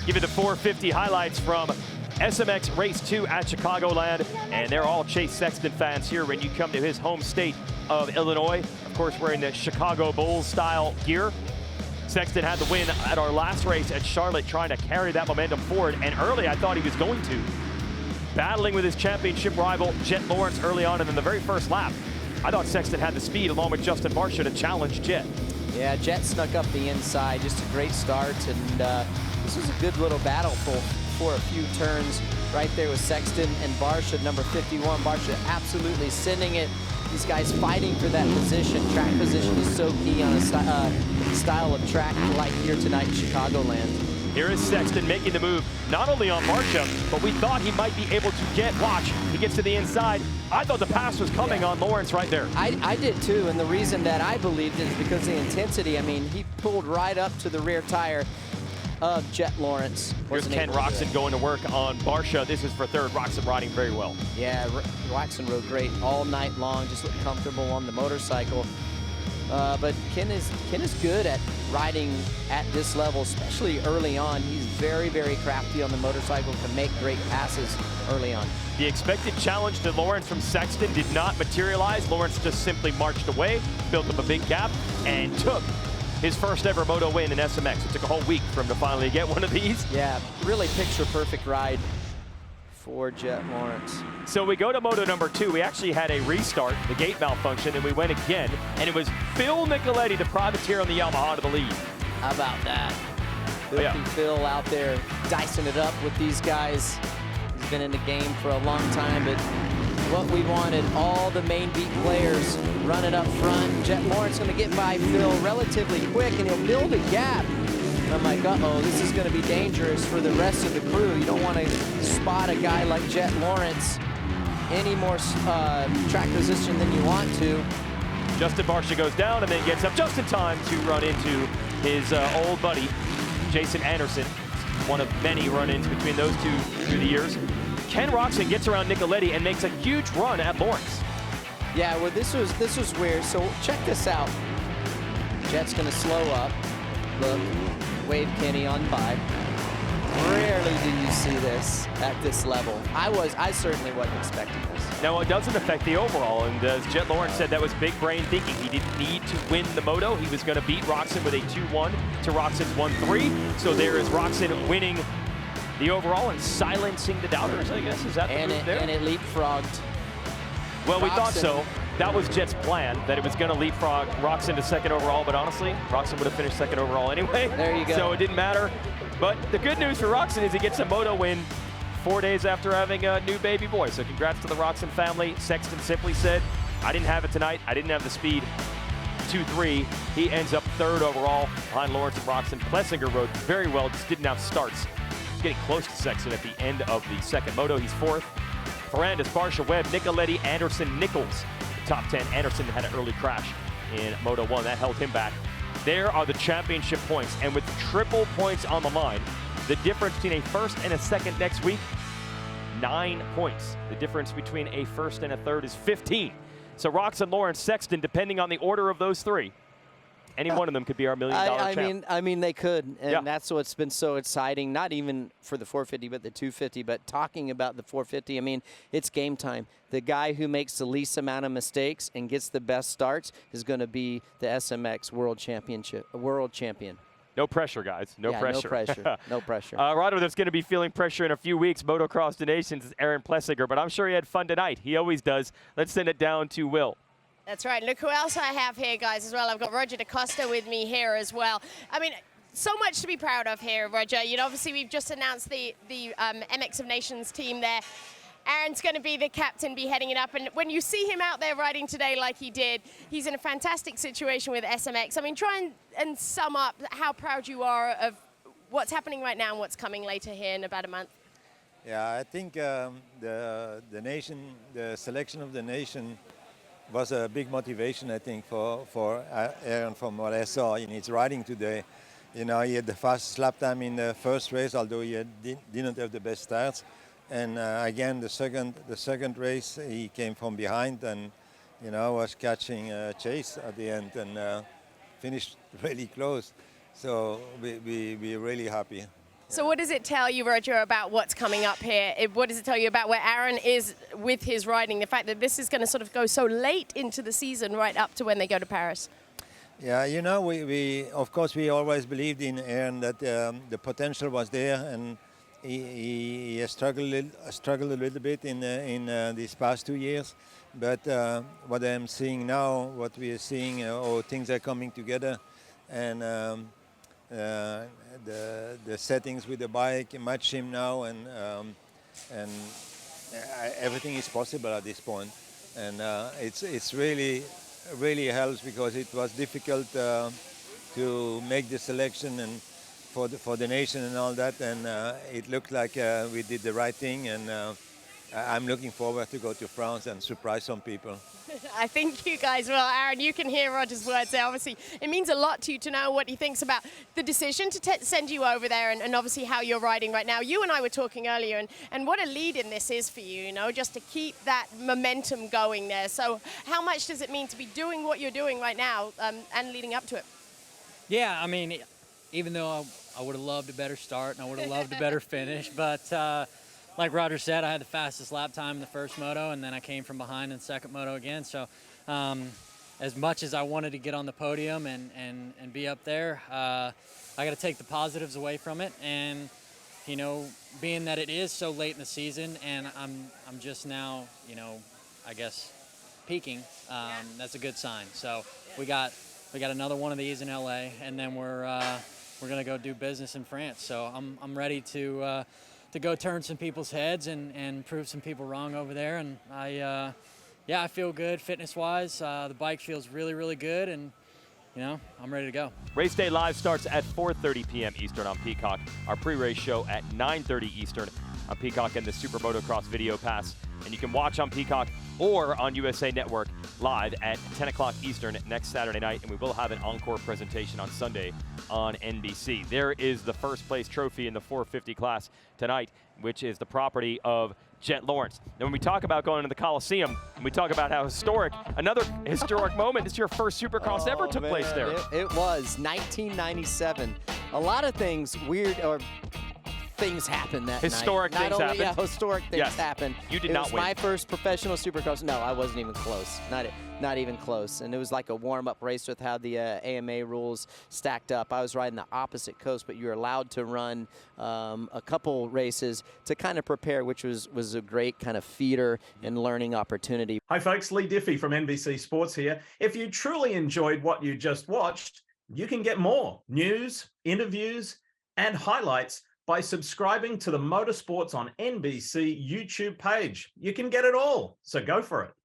Give you the 450 highlights from SMX Race 2 at Chicagoland. And they're all Chase Sexton fans here when you come to his home state of Illinois. Of course, wearing the Chicago Bulls style gear. Sexton had the win at our last race at Charlotte, trying to carry that momentum forward. And early, I thought he was going to. Battling with his championship rival, Jett Lawrence, early on, and in the very first lap, I thought Sexton had the speed, along with Justin Barcia, to challenge Jett. Yeah, Jett snuck up the inside, just a great start, and this was a good little battle for a few turns right there with Sexton and Barcia, number 51. Barcia absolutely sending it. These guys fighting for that position. Track position is so key on a style of track like here tonight in Chicagoland. Here is Sexton making the move, not only on Barcia, but we thought he might be able to get, watch, he gets to the inside. I thought the pass was coming on Lawrence right there. I did too, and the reason that I believed is because of the intensity. I mean, he pulled right up to the rear tire of Jett Lawrence. Here's Ken Roczen going to work on Barcia. This is for third. Roczen riding very well. Yeah, Roczen rode great all night long, just looked comfortable on the motorcycle. But Ken is good at riding at this level, especially early on. He's very, very crafty on the motorcycle, can make great passes early on. The expected challenge to Lawrence from Sexton did not materialize. Lawrence just simply marched away, built up a big gap, and took his first ever moto win in SMX. It took a whole week for him to finally get one of these. Yeah, really picture-perfect ride for Jett Lawrence. So we go to moto number 2. We actually had a restart, the gate malfunction, and we went again. And it was Phil Nicoletti, the privateer on the Yamaha, to the lead. How about that? Filthy Phil out there dicing it up with these guys. He's been in the game for a long time, but what we wanted, all the main beat players running up front. Jett Lawrence going to get by Phil relatively quick, and he'll build a gap. And I'm like, uh-oh, this is going to be dangerous for the rest of the crew. You don't want to spot a guy like Jett Lawrence any more track position than you want to. Justin Barcia goes down and then gets up just in time to run into his old buddy, Jason Anderson. One of many run-ins between those two through the years. Ken Roczen gets around Nicoletti and makes a huge run at Lawrence. Yeah, well, this was weird. So check this out. Jett's going to slow up. Look, wave Kenny on by. Rarely do you see this at this level. I certainly wasn't expecting this. Now, it doesn't affect the overall, and as Jett Lawrence said, that was big brain thinking. He didn't need to win the moto. He was going to beat Roczen with a 2-1 to Roczen's 1-3. So there is Roczen winning the overall and silencing the doubters, I guess. Is that the move there? And it leapfrogged. Well, we thought so. That was Jett's plan, that it was going to leapfrog Roczen to second overall, but honestly, Roczen would have finished second overall anyway. There you go. So it didn't matter. But the good news for Roczen is he gets a moto win 4 days after having a new baby boy. So congrats to the Roczen family. Sexton simply said, I didn't have it tonight. I didn't have the speed. 2-3. He ends up third overall behind Lawrence and Roczen. Plessinger rode very well, just didn't have starts. Getting close to Sexton at the end of the second moto. He's fourth. Ferrandis, Barcia, Webb, Nicoletti, Anderson, Nichols. The top 10. Anderson had an early crash in Moto 1. That held him back. There are the championship points. And with triple points on the line, the difference between a first and a second next week, 9 points. The difference between a first and a third is 15. So Roczen, Lawrence, Sexton, depending on the order of those three, any one of them could be our $1 million champ. I mean, they could, and that's what's been so exciting. Not even for the 450, but the 250. But talking about the 450, I mean, it's game time. The guy who makes the least amount of mistakes and gets the best starts is going to be the SMX World Champion. No pressure, guys. No pressure. No pressure. No pressure. Rider that's going to be feeling pressure in a few weeks, Motocross Donations, is Aaron Plessinger. But I'm sure he had fun tonight. He always does. Let's send it down to Will. That's right. Look who else I have here, guys, as well. I've got Roger DaCosta with me here as well. I mean, so much to be proud of here, Roger. You know, obviously, we've just announced the MX of Nations team there. Aaron's going to be the captain, be heading it up. And when you see him out there riding today like he did, he's in a fantastic situation with SMX. I mean, try and sum up how proud you are of what's happening right now and what's coming later here in about a month. Yeah, I think the selection of the nation was a big motivation, I think, for Aaron from what I saw in his riding today. You know, he had the fastest lap time in the first race, although he didn't have the best starts. And again, the second race, he came from behind and, you know, was catching Chase at the end and finished really close. So we're really happy. So what does it tell you, Roger, about what's coming up here? What does it tell you about where Aaron is with his riding? The fact that this is going to sort of go so late into the season, right up to when they go to Paris. Yeah, you know, we of course we always believed in Aaron that the potential was there, and he has struggled a little bit in these past 2 years. But what I'm seeing now, what we are seeing, things are coming together, and the settings with the bike match him now, and everything is possible at this point, and it's really helps, because it was difficult to make the selection and for the nation and all that, and it looked like we did the right thing, and I'm looking forward to go to France and surprise some people. I think you guys will. Aaron, you can hear Roger's words there. Obviously, it means a lot to you to know what he thinks about the decision to send you over there, and obviously how you're riding right now. You and I were talking earlier, and what a lead in this is for you, you know, just to keep that momentum going there. So how much does it mean to be doing what you're doing right now and leading up to it? Yeah, I mean, even though I would have loved a better start and I would have loved a better finish, but like Roger said, I had the fastest lap time in the first moto, and then I came from behind in the second moto again. So as much as I wanted to get on the podium and be up there, I got to take the positives away from it. And, you know, being that it is so late in the season and I'm just now, you know, I guess peaking, that's a good sign. So we got another one of these in LA, and then we're going to go do business in France. So I'm ready to go turn some people's heads and prove some people wrong over there. And I feel good fitness-wise. The bike feels really, really good, and you know, I'm ready to go. Race day live starts at 4:30 p.m. Eastern on Peacock. Our pre-race show at 9:30 Eastern on Peacock and the SuperMotocross Video Pass. And you can watch on Peacock or on USA Network live at 10 o'clock Eastern next Saturday night. And we will have an encore presentation on Sunday on NBC. There is the first place trophy in the 450 class tonight, which is the property of Jett Lawrence. Now, when we talk about going to the Coliseum, and we talk about how historic, another historic moment, this is your first Supercross ever took place there. It was 1997. A lot of things weird or things happened that historic night. Things happened. Yeah, historic things happened. You did not win. It was my first professional Supercross. No, I wasn't even close. Not even close. And it was like a warm-up race with how the AMA rules stacked up. I was riding the opposite coast, but you were allowed to run a couple races to kind of prepare, which was a great kind of feeder and learning opportunity. Hi folks, Lee Diffie from NBC Sports here. If you truly enjoyed what you just watched, you can get more news, interviews, and highlights by subscribing to the Motorsports on NBC YouTube page. You can get it all, so go for it.